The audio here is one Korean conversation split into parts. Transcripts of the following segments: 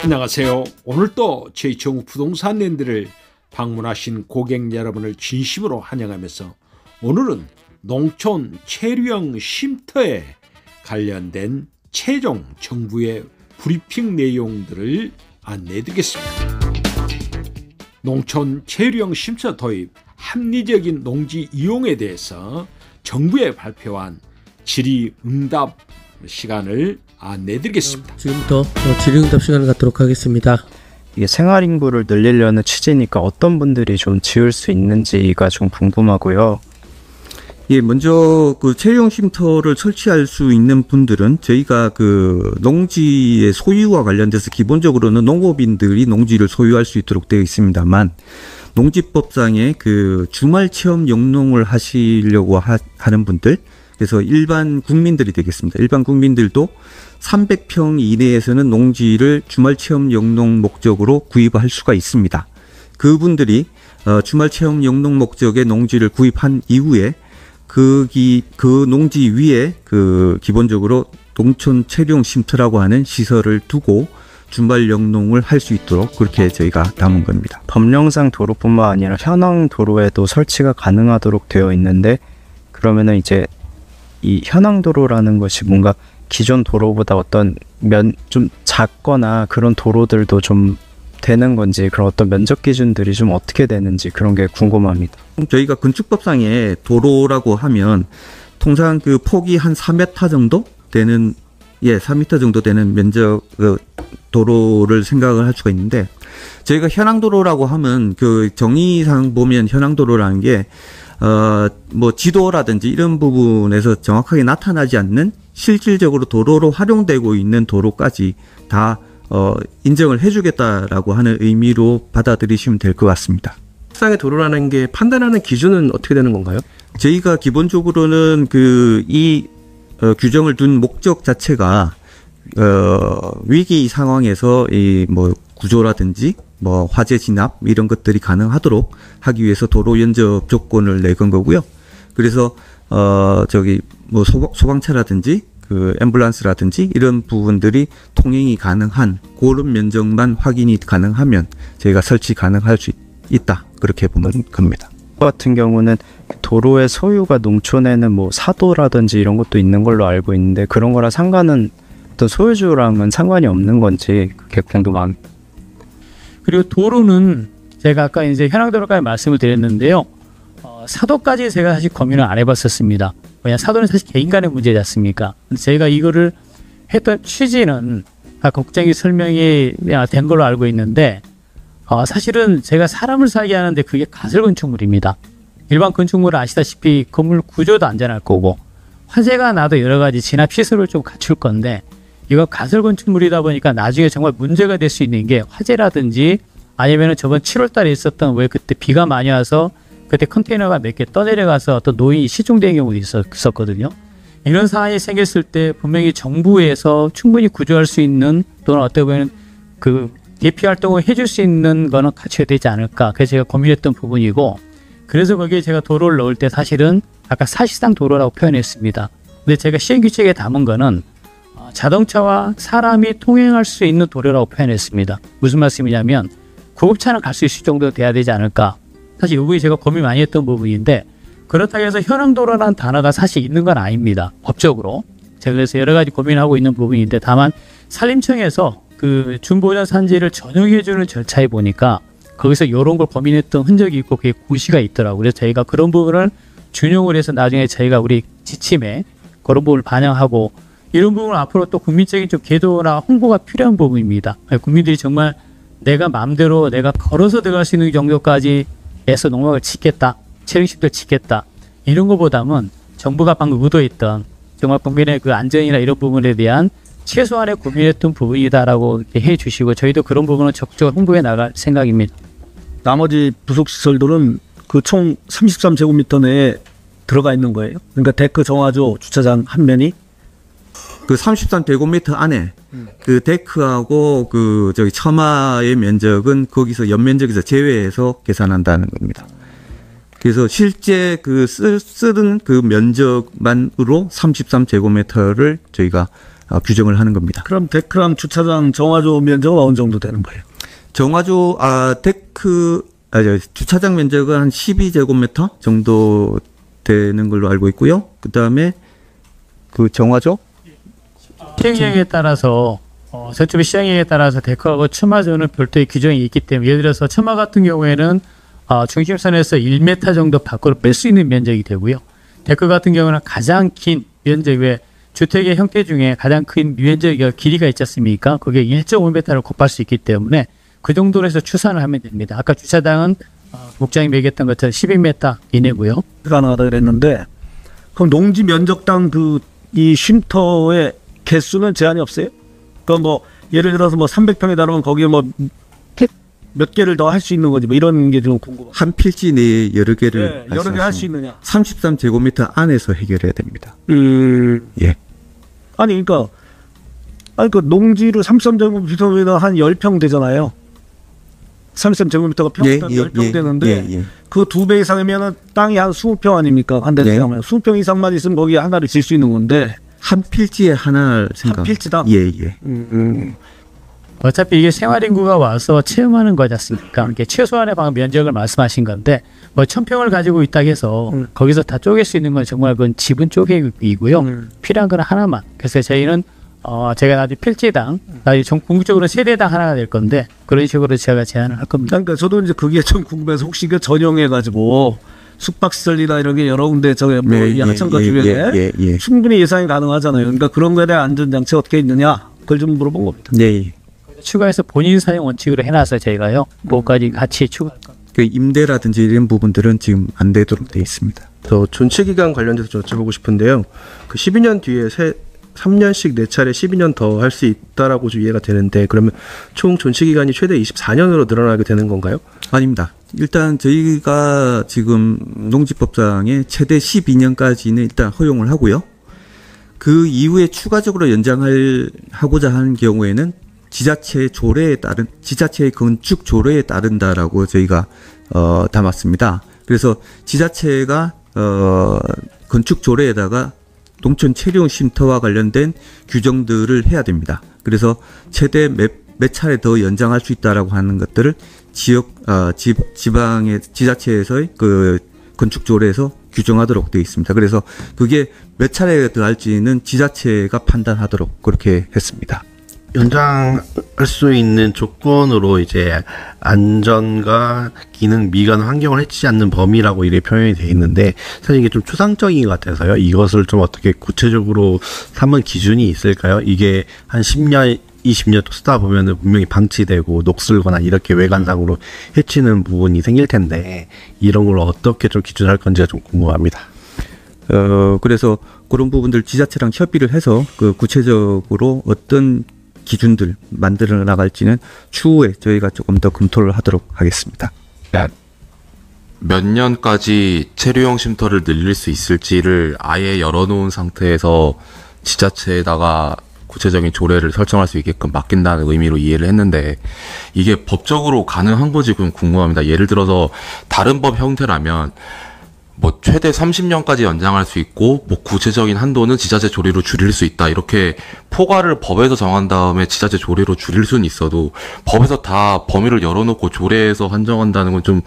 안녕하세요. 오늘도 제2청우 부동산랜드를 방문하신 고객 여러분을 진심으로 환영하면서 오늘은 농촌 체류형 쉼터에 관련된 최종 정부의 브리핑 내용들을 안내해드리겠습니다. 농촌 체류형 쉼터 도입, 합리적인 농지 이용에 대해서 정부에 발표한 질의응답 시간을 안내해드리겠습니다. 지금부터 질의응답 시간을 갖도록 하겠습니다. 이게 생활 인구를 늘리려는 취지니까 어떤 분들이 좀 지을 수 있는지가 좀 궁금하고요. 예, 먼저 그 체류형 쉼터를 설치할 수 있는 분들은 저희가 그 농지의 소유와 관련돼서 기본적으로는 농업인들이 농지를 소유할 수 있도록 되어 있습니다만, 농지법상에 그 주말 체험 영농을 하시려고 하는 분들, 그래서 일반 국민들이 되겠습니다. 일반 국민들도 300평 이내에서는 농지를 주말 체험 영농 목적으로 구입할 수가 있습니다. 그분들이 주말 체험 영농 목적의 농지를 구입한 이후에 그 농지 위에 그 기본적으로 농촌 체류형 쉼터라고 하는 시설을 두고 주말 영농을 할 수 있도록 그렇게 저희가 담은 겁니다. 법령상 도로뿐만 아니라 현황 도로에도 설치가 가능하도록 되어 있는데, 그러면은 이제 이 현황 도로라는 것이 뭔가 기존 도로보다 어떤 좀 작거나 그런 도로들도 좀 되는 건지, 그런 어떤 면적 기준들이 좀 어떻게 되는지 그런 게 궁금합니다. 저희가 건축법상에 도로라고 하면 통상 그 폭이 한 4m 정도 되는 4m 정도 되는 면적 도로를 생각을 할 수가 있는데, 저희가 현황도로라고 하면 그 정의상 보면 현황도로라는 게 뭐 지도라든지 이런 부분에서 정확하게 나타나지 않는 실질적으로 도로로 활용되고 있는 도로까지 다 인정을 해주겠다라고 하는 의미로 받아들이시면 될 것 같습니다. 상의 도로라는 게 판단하는 기준은 어떻게 되는 건가요? 저희가 기본적으로는 이 규정을 둔 목적 자체가 위기 상황에서 이 뭐 구조라든지 뭐 화재 진압 이런 것들이 가능하도록 하기 위해서 도로 연접 조건을 내건 거고요. 그래서 저기 뭐 소방차라든지 그 앰뷸런스라든지 이런 부분들이 통행이 가능한 그런 면적만 확인이 가능하면 저희가 설치 가능할 수 있다, 그렇게 보면 겁니다. 같은 경우는 도로의 소유가 농촌에는 뭐 사도라든지 이런 것도 있는 걸로 알고 있는데, 그런 거랑 상관은 어떤 소유주랑은 상관이 없는 건지 그게 궁금합니다. 그리고 도로는 제가 아까 이제 현황도로까지 말씀을 드렸는데요. 사도까지 제가 사실 고민을 안 해봤었습니다. 왜냐, 사도는 사실 개인 간의 문제지 않습니까? 제가 이거를 했던 취지는 다 국장이 설명이 된 걸로 알고 있는데, 사실은 제가 사람을 살게 하는데 그게 가설 건축물입니다. 일반 건축물은 아시다시피 건물 구조도 안전할 거고 화재가 나도 여러 가지 진압 시설을 좀 갖출 건데, 이거 가설 건축물이다 보니까 나중에 정말 문제가 될 수 있는 게 화재라든지 아니면은 저번 7월 달에 있었던 왜 그때 비가 많이 와서 그때 컨테이너가 몇 개 떠내려가서 어떤 노인이 실종된 경우도 있었거든요. 이런 상황이 생겼을 때 분명히 정부에서 충분히 구조할 수 있는, 또는 어떻게 보면 그 대피 활동을 해줄 수 있는 거는 갖춰야 되지 않을까. 그래서 제가 고민했던 부분이고, 그래서 거기에 제가 도로를 넣을 때 사실은 아까 사실상 도로라고 표현했습니다. 근데 제가 시행규칙에 담은 거는 자동차와 사람이 통행할 수 있는 도로라고 표현했습니다. 무슨 말씀이냐면 구급차는 갈 수 있을 정도 돼야 되지 않을까. 사실 이 부분이 제가 고민 많이 했던 부분인데, 그렇다고 해서 현황도로라는 단어가 사실 있는 건 아닙니다, 법적으로. 제가 그래서 여러 가지 고민하고 있는 부분인데, 다만 산림청에서 그 준보전 산지를 전용해주는 절차에 보니까 거기서 이런 걸 고민했던 흔적이 있고 그게 고시가 있더라고요. 그래서 저희가 그런 부분을 준용을 해서 나중에 저희가 우리 지침에 그런 부분을 반영하고, 이런 부분은 앞으로 또 국민적인 좀 계도나 홍보가 필요한 부분입니다. 국민들이 정말 내가 마음대로 내가 걸어서 들어갈 수 있는 정도까지 해서 농막을 짓겠다, 체류식들 짓겠다, 이런 것보다는 정부가 방금 의도했던 정말 국민의 그 안전이나 이런 부분에 대한 최소한의 고민했던 부분이다라고 해주시고, 저희도 그런 부분은 적극적으로 홍보해 나갈 생각입니다. 나머지 부속시설들은 그 총 33제곱미터 내에 들어가 있는 거예요. 그러니까 데크 정화조 주차장 한 면이 그 33제곱미터 안에 그 데크하고 그 저기 처마의 면적은 거기서 연면적에서 제외해서 계산한다는 겁니다. 그래서 실제 그 쓰는 그 면적만으로 33제곱미터를 저희가 규정을 하는 겁니다. 그럼 데크랑 주차장 정화조 면적은 어느 정도 되는 거예요? 정화조 주차장 면적은 한 12제곱미터 정도 되는 걸로 알고 있고요. 그 다음에 그 정화조 시행령에 따라서 서초비 시행령에 따라서 데크하고 첨화조는 별도의 규정이 있기 때문에 예를 들어서 첨화 같은 경우에는 중심선에서 1m 정도 밖으로 뺄 수 있는 면적이 되고요. 데크 같은 경우는 가장 긴 면적 외 주택의 형태 중에 가장 큰 면적의 길이가 있지 않습니까? 그게 1.5m를 곱할 수 있기 때문에 그 정도로 해서 추산을 하면 됩니다. 아까 주차장은 국장이 매겼던 것처럼 12m 이내고요. 가능하다 그랬는데 그럼 농지 면적당 이 쉼터의 개수는 제한이 없어요? 그럼 뭐 예를 들어서 뭐 300평에 달하면 거기에 뭐 몇 개를 더 할 수 있는 거지 뭐 이런 게 좀 궁금해요. 한 필지 내에 여러 개를 여러 개 할 수 있느냐? 33제곱미터 안에서 해결해야 됩니다. 예. 아니 그 농지를 33제곱미터면 한 10평 되잖아요. 33제곱미터가 평당 10평 되는데 그 2배 이상이면 땅이 한 20평 아닙니까? 한 대 이상이면 20평 이상만 있으면 거기에 하나를 질 수 있는 건데 한 필지에 하나를 생각. 한 필지당? 예. 어차피 이게 생활인구가 와서 체험하는 거지 않습니까? 이게 최소한의 방 면적을 말씀하신 건데 뭐 1000평을 가지고 있다고 해서 거기서 다 쪼갤 수 있는 건 정말 그건 지분 쪼개기고요. 필요한 건 하나만. 그래서 저희는 제가 나중에 필지당, 나중에 궁극적으로 세대당 하나가 될 건데 그런 식으로 제가 제안을 할 겁니다. 그러니까 저도 이제 그게 좀 궁금해서 혹시 그 전용해가지고 숙박시설이나 이런 게 여러 군데 이 하천가 주변에 충분히 예상이 가능하잖아요. 그러니까 그런 거에 대한 안전장치 어떻게 있느냐 그걸 좀 물어본 겁니다. 네. 추가해서 본인 사용 원칙으로 해놔서 저희가요. 그것까지 같이 추가할 겁니다. 그 임대라든지 이런 부분들은 지금 안 되도록 되어 있습니다. 저 존치기간 관련돼서 좀 여쭤보고 싶은데요. 그 12년 뒤에 3년씩 4차례 12년 더 할 수 있다라고 좀 이해가 되는데 그러면 총 존치기간이 최대 24년으로 늘어나게 되는 건가요? 아닙니다. 일단 저희가 지금 농지법상에 최대 12년까지는 일단 허용을 하고요. 그 이후에 추가적으로 하고자 하는 경우에는 지자체의 건축 조례에 따른다라고 저희가 담았습니다. 그래서 지자체가 건축 조례에다가 농촌 체류용 쉼터와 관련된 규정들을 해야 됩니다. 그래서 최대 몇 차례 더 연장할 수 있다라고 하는 것들을 지방의 지자체에서의 그 건축 조례에서 규정하도록 되어 있습니다. 그래서 그게 몇 차례 더 할지는 지자체가 판단하도록 그렇게 했습니다. 연장할 수 있는 조건으로 이제 안전과 기능, 미관, 환경을 해치지 않는 범위라고 이렇게 표현이 되어 있는데 사실 이게 좀 추상적인 것 같아서요. 이것을 좀 어떻게 구체적으로 삼은 기준이 있을까요? 이게 한 10년, 20년 또 쓰다 보면은 분명히 방치되고 녹슬거나 이렇게 외관상으로 해치는 부분이 생길 텐데 이런 걸 어떻게 좀 기준할 건지가 좀 궁금합니다. 그래서 그런 부분들 지자체랑 협의를 해서 그 구체적으로 어떤 기준들 만들어 나갈지는 추후에 저희가 조금 더 검토를 하도록 하겠습니다. 몇 년까지 체류용 쉼터를 늘릴 수 있을지를 아예 열어놓은 상태에서 지자체에다가 구체적인 조례를 설정할 수 있게끔 맡긴다는 의미로 이해를 했는데 이게 법적으로 가능한 건지 좀 궁금합니다. 예를 들어서 다른 법 형태라면 뭐 최대 30년까지 연장할 수 있고 뭐 구체적인 한도는 지자체 조례로 줄일 수 있다 이렇게 포괄을 법에서 정한 다음에 지자체 조례로 줄일 수는 있어도 법에서 다 범위를 열어놓고 조례에서 한정한다는 건 좀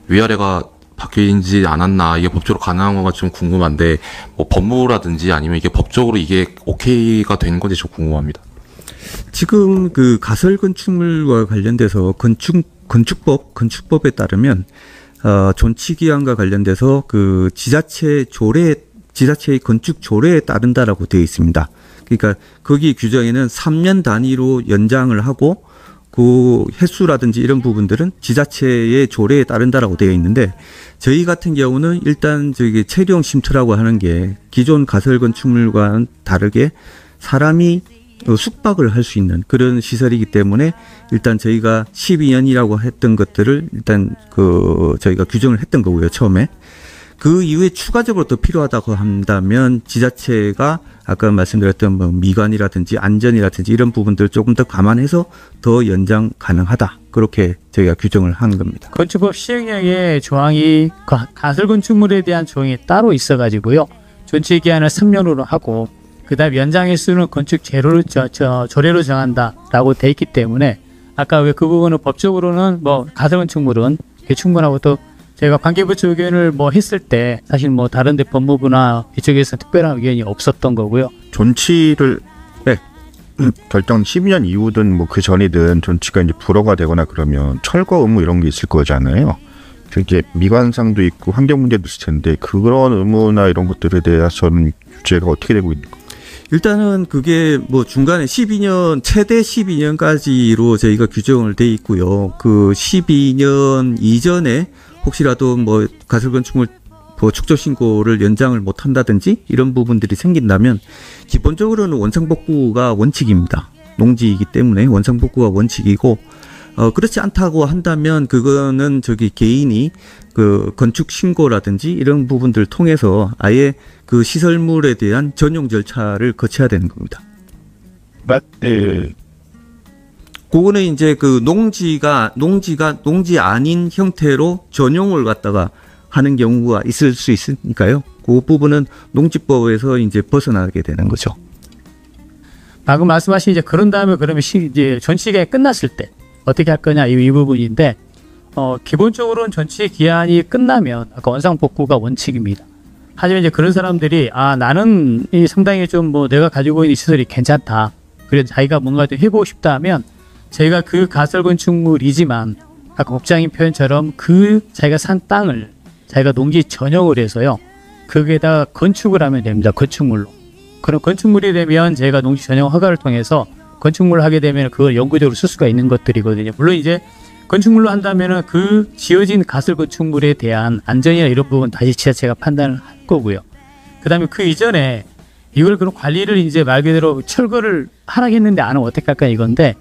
위아래가 바뀌지 않았나, 이게 법적으로 가능한 건가 좀 궁금한데 뭐 법무라든지 아니면 이게 법적으로 이게 오케이가 된 건지 좀 궁금합니다. 지금 그 가설 건축물과 관련돼서 건축법에 따르면 존치 기한과 관련돼서 그 지자체의 건축 조례에 따른다라고 되어 있습니다. 그러니까 거기 규정에는 3년 단위로 연장을 하고 그 횟수라든지 이런 부분들은 지자체의 조례에 따른다라고 되어 있는데 저희 같은 경우는 일단 저기 체류용 쉼터라고 하는 게 기존 가설 건축물과는 다르게 사람이 숙박을 할 수 있는 그런 시설이기 때문에 일단 저희가 12년이라고 했던 것들을 일단 저희가 규정을 했던 거고요, 처음에. 그 이후에 추가적으로 더 필요하다고 한다면 지자체가 아까 말씀드렸던 뭐 미관이라든지 안전이라든지 이런 부분들을 조금 더 감안해서 더 연장 가능하다. 그렇게 저희가 규정을 한 겁니다. 건축법 시행령의 조항이 가설 건축물에 대한 조항이 따로 있어가지고요. 존치 기한을 3년으로 하고 그다음 연장 횟수는 건축 재료로 조례로 정한다라고 돼 있기 때문에 아까 왜 그 부분은 법적으로는 뭐 가설건축물은 충분하고 또 제가 관계부처 의견을 뭐 했을 때 사실 뭐 다른데 법무부나 이쪽에서 특별한 의견이 없었던 거고요. 존치를 결정 12년 이후든 뭐 그 전이든 존치가 이제 불허가 되거나 그러면 철거 의무 이런 게 있을 거잖아요. 이게 미관상도 있고 환경 문제도 있을 텐데 그런 의무나 이런 것들에 대해서는 규제가 어떻게 되고 있는 거예요? 일단은 그게 뭐 중간에 12년 최대 12년까지로 저희가 규정을 돼 있고요. 그 12년 이전에 혹시라도 뭐 가설건축물 뭐 축조 신고를 연장을 못 한다든지 이런 부분들이 생긴다면 기본적으로는 원상복구가 원칙입니다. 농지이기 때문에 원상복구가 원칙이고 그렇지 않다고 한다면 그거는 개인이 그 건축 신고라든지 이런 부분들을 통해서 아예 그 시설물에 대한 전용 절차를 거쳐야 되는 겁니다. 그거는 이제 그 농지 아닌 형태로 전용을 갖다가 하는 경우가 있을 수 있으니까요. 그 부분은 농지법에서 이제 벗어나게 되는 거죠. 방금 말씀하신 이제 그런 다음에 그러면 이제 전치기간이 끝났을 때 어떻게 할 거냐 이 부분인데 기본적으로는 전치 기한이 끝나면 아까 원상복구가 원칙입니다. 하지만 이제 그런 사람들이 나는 이 상당히 좀 뭐 내가 가지고 있는 시설이 괜찮다. 그래도 자기가 뭔가 좀 해보고 싶다 하면 저희가 그 가설건축물이지만 아까 국장님 표현처럼 그 자기가 산 땅을 자기가 농지 전용을 해서요. 거기에다가 건축을 하면 됩니다. 건축물로. 그럼 건축물이 되면 저희가 농지 전용 허가를 통해서 건축물을 하게 되면 그걸 영구적으로 쓸 수가 있는 것들이거든요. 물론 이제 건축물로 한다면은 그 지어진 가설 건축물에 대한 안전이나 이런 부분 다시 지자체가 판단을 할 거고요. 그 다음에 그 이전에 이걸 그럼 관리를 이제 말 그대로 철거를 하라겠는데 안 하면 어떻게 할까 이건데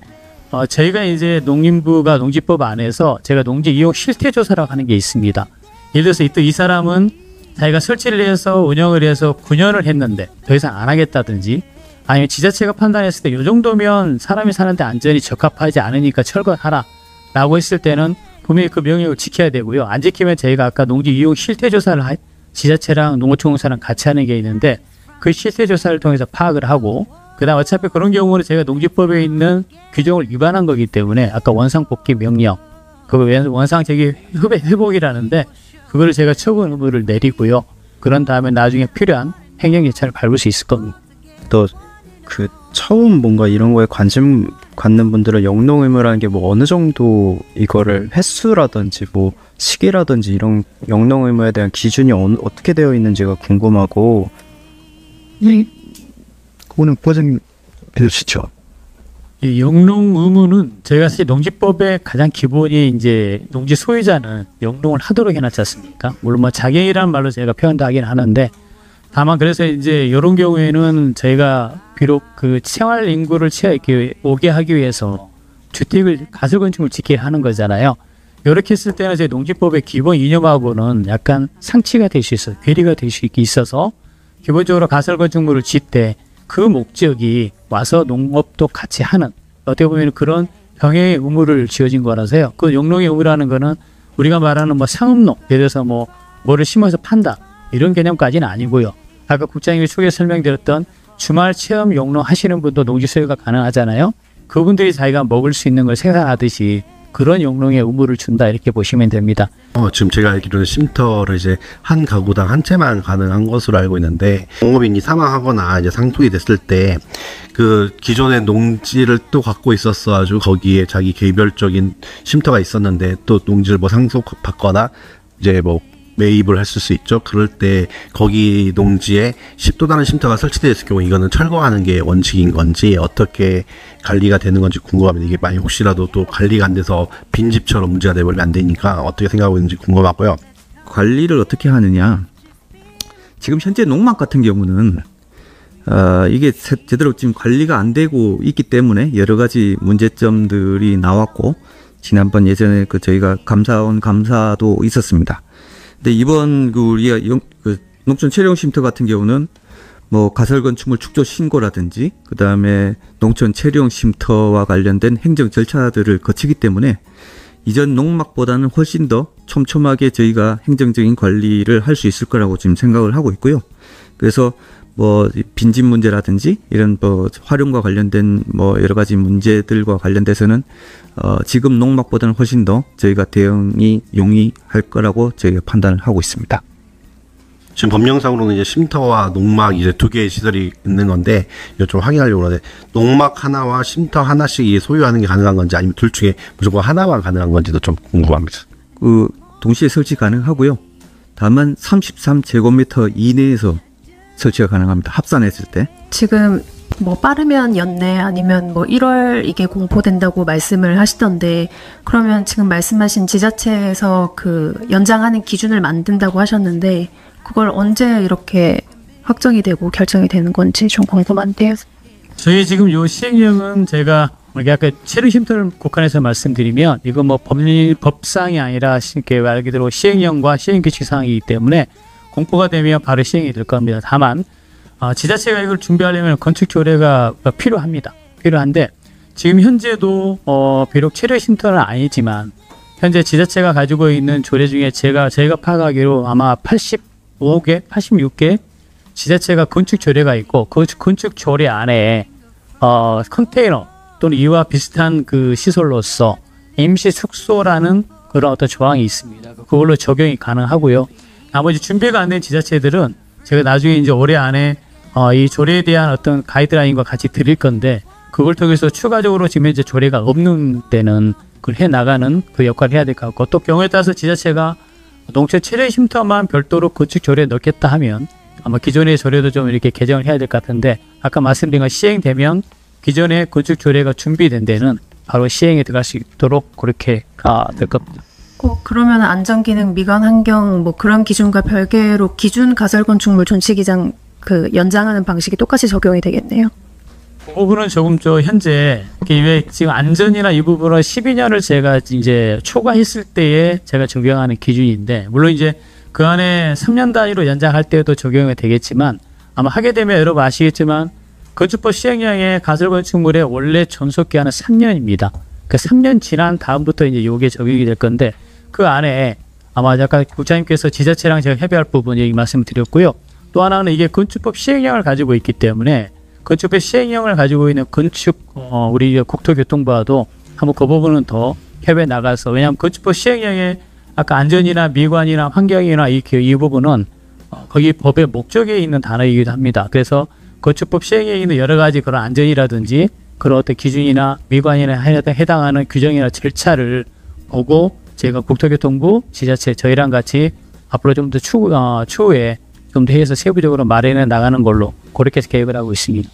저희가 이제 농림부가 농지법 안에서 제가 농지 이용 실태 조사라고 하는 게 있습니다. 예를 들어서 이 사람은 자기가 설치를 해서 운영을 해서 9년을 했는데 더 이상 안 하겠다든지 아니면 지자체가 판단했을 때 이 정도면 사람이 사는데 안전이 적합하지 않으니까 철거하라 라고 했을 때는 분명히 그 명령을 지켜야 되고요. 안 지키면 저희가 아까 농지 이용 실태 조사를 지자체랑 농어촌공사랑 같이 하는 게 있는데 그 실태 조사를 통해서 파악을 하고 그다음 어차피 그런 경우는 저희가 농지법에 있는 규정을 위반한 거기 때문에 아까 원상복귀 명령 그 원상재기 회복이라는데 그거를 제가 처분 의무를 내리고요. 그런 다음에 나중에 필요한 행정 절차를 밟을 수 있을 겁니다. 또 그 처음 뭔가 이런 거에 관심 갖는 분들은 영농 의무라는 게 뭐 어느 정도 이거를 횟수라든지 뭐 시기라든지 이런 영농 의무에 대한 기준이 어떻게 되어 있는지가 궁금하고. 그거는 부장님 해주시죠. 이 영농 의무는 저희가 사실 농지법의 가장 기본이 이제 농지 소유자는 영농을 하도록 해놨지 않습니까? 물론 뭐 자격이라는 말로 제가 표현도 하긴 하는데 다만 그래서 이제 이런 경우에는 저희가 비록 그 생활 인구를 이렇게 오게 하기 위해서 주택을 가설건축을 짓게 하는 거잖아요. 이렇게 했을 때는 저희 농지법의 기본 이념하고는 약간 상치가 될 수 있어요. 괴리가 될 수 있어서 기본적으로 가설건축물을 짓 때 그 목적이 와서 농업도 같이 하는 어떻게 보면 그런 병행의 의무를 지어진 거라서요. 그 영농의 의무라는 거는 우리가 말하는 뭐 상업농, 예를 들어서 뭐를 심어서 판다 이런 개념까지는 아니고요. 아까 국장님이 초기에 설명드렸던 주말 체험 영농 하시는 분도 농지 소유가 가능하잖아요. 그분들이 자기가 먹을 수 있는 걸 생산하듯이 그런 영농의 의무를 준다 이렇게 보시면 됩니다. 지금 제가 알기로는 쉼터를 이제 한 가구당 한 채만 가능한 것으로 알고 있는데 농업인이 사망하거나 이제 상속이 됐을 때 그 기존의 농지를 또 갖고 있었어가지고 거기에 자기 개별적인 쉼터가 있었는데 또 농지를 뭐 상속받거나 이제 뭐 매입을 했을 수 있죠. 그럴 때 거기 농지에 또 다른 쉼터가 설치되었을 경우 이거는 철거하는 게 원칙인 건지 어떻게 관리가 되는 건지 궁금합니다. 이게 만약 혹시라도 또 관리가 안 돼서 빈집처럼 문제가 돼버리면 안 되니까 어떻게 생각하고 있는지 궁금하고요. 관리를 어떻게 하느냐. 지금 현재 농막 같은 경우는 이게 제대로 지금 관리가 안 되고 있기 때문에 여러 가지 문제점들이 나왔고 지난번 예전에 그 저희가 감사원 감사도 있었습니다. 근데 이번 우리가 농촌 체령 쉼터 같은 경우는 뭐 가설건축물 축조 신고라든지 그 다음에 농촌 체령 쉼터와 관련된 행정 절차들을 거치기 때문에 이전 농막보다는 훨씬 더 촘촘하게 저희가 행정적인 관리를 할 수 있을 거라고 지금 생각을 하고 있고요. 그래서 뭐 빈집 문제라든지 이런 뭐 활용과 관련된 뭐 여러 가지 문제들과 관련돼서는 지금 농막보다는 훨씬 더 저희가 대응이 용이할 거라고 저희가 판단을 하고 있습니다. 지금 법령상으로는 이제 쉼터와 농막 이제 두 개의 시설이 있는 건데 이거 좀 확인하려고 하는데 농막 하나와 쉼터 하나씩 소유하는 게 가능한 건지 아니면 둘 중에 무조건 하나만 가능한 건지도 좀 궁금합니다. 그 동시에 설치 가능하고요. 다만 33제곱미터 이내에서 설치가 가능합니다. 합산했을 때. 지금 뭐 빠르면 연내 아니면 뭐 1월 이게 공포된다고 말씀을 하시던데 그러면 지금 말씀하신 지자체에서 그 연장하는 기준을 만든다고 하셨는데 그걸 언제 이렇게 확정이 되고 결정이 되는 건지 좀 궁금한데요. 저희 지금 요 시행령은 제가 아까 체류 쉼터를 국한해서 말씀드리면 이거 뭐 법상이 아니라 말 그대로 시행령과 시행규칙 사항이기 때문에 공포가 되면 바로 시행이 될 겁니다. 다만 지자체가 이걸 준비하려면 건축 조례가 필요합니다. 필요한데 지금 현재도 비록 체류 쉼터는 아니지만 현재 지자체가 가지고 있는 조례 중에 저희가 파악하기로 아마 85개, 86개 지자체가 건축 조례가 있고 그 건축 조례 안에 컨테이너 또는 이와 비슷한 그 시설로서 임시 숙소라는 그런 어떤 조항이 있습니다. 그걸로 적용이 가능하고요. 나머지 준비가 안 된 지자체들은 제가 나중에 이제 올해 안에 이 조례에 대한 어떤 가이드라인과 같이 드릴 건데 그걸 통해서 추가적으로 지금 이제 조례가 없는 때는 그걸 해 나가는 그 역할을 해야 될 것 같고 또 경우에 따라서 지자체가 농촌 체류 쉼터만 별도로 건축 조례에 넣겠다 하면 아마 기존의 조례도 좀 이렇게 개정을 해야 될 것 같은데 아까 말씀드린 건 시행되면 기존의 건축 조례가 준비된 데는 바로 시행에 들어갈 수 있도록 그렇게 될 겁니다. 그러면 안전기능, 미관 환경 뭐 그런 기준과 별개로 기준 가설 건축물 존치기장 그 연장하는 방식이 똑같이 적용이 되겠네요. 그 부분은 조금 현재 왜 지금 안전이나 이 부분은 12년을 제가 이제 초과했을 때에 제가 적용하는 기준인데 물론 이제 그 안에 3년 단위로 연장할 때도 적용이 되겠지만 아마 하게 되면 여러분 아시겠지만 건축법 시행령의 가설 건축물의 원래 존속 기한은 3년입니다. 그 3년 지난 다음부터 이제 요게 적용이 될 건데 그 안에 아마 아까 국장님께서 지자체랑 제가 협의할 부분 얘기 말씀드렸고요. 또 하나는 이게 건축법 시행령을 가지고 있기 때문에 건축법 시행령을 가지고 있는 우리 국토교통부와도 한번 그 부분은 더 협의해 나가서 왜냐하면 건축법 시행령에 아까 안전이나 미관이나 환경이나 이 부분은 거기 법의 목적에 있는 단어이기도 합니다. 그래서 건축법 시행에 있는 여러 가지 그런 안전이라든지 그런 어떤 기준이나 미관이나 해당하는 규정이나 절차를 보고 제가 국토교통부, 지자체 저희랑 같이 앞으로 좀 더 추후에 좀 더 해서 세부적으로 마련해 나가는 걸로 그렇게 계획을 하고 있습니다.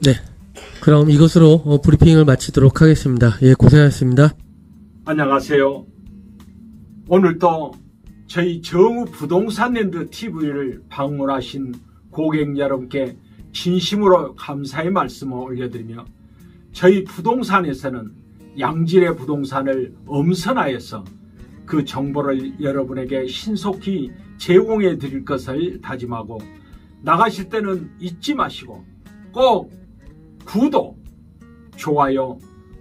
네, 그럼 이것으로 브리핑을 마치도록 하겠습니다. 예, 고생하셨습니다. 안녕하세요. 오늘도 저희 정우 부동산랜드 TV를 방문하신 고객 여러분께 진심으로 감사의 말씀을 올려드리며 저희 부동산에서는 양질의 부동산을 엄선하여서 그 정보를 여러분에게 신속히 제공해 드릴 것을 다짐하고 나가실 때는 잊지 마시고 꼭 구독, 좋아요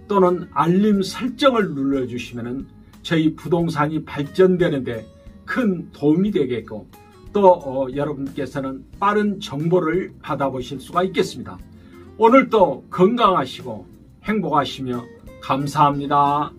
또는 알림 설정을 눌러주시면 저희 부동산이 발전되는데 큰 도움이 되겠고 또 여러분께서는 빠른 정보를 받아보실 수가 있겠습니다. 오늘도 건강하시고 행복하시며 감사합니다.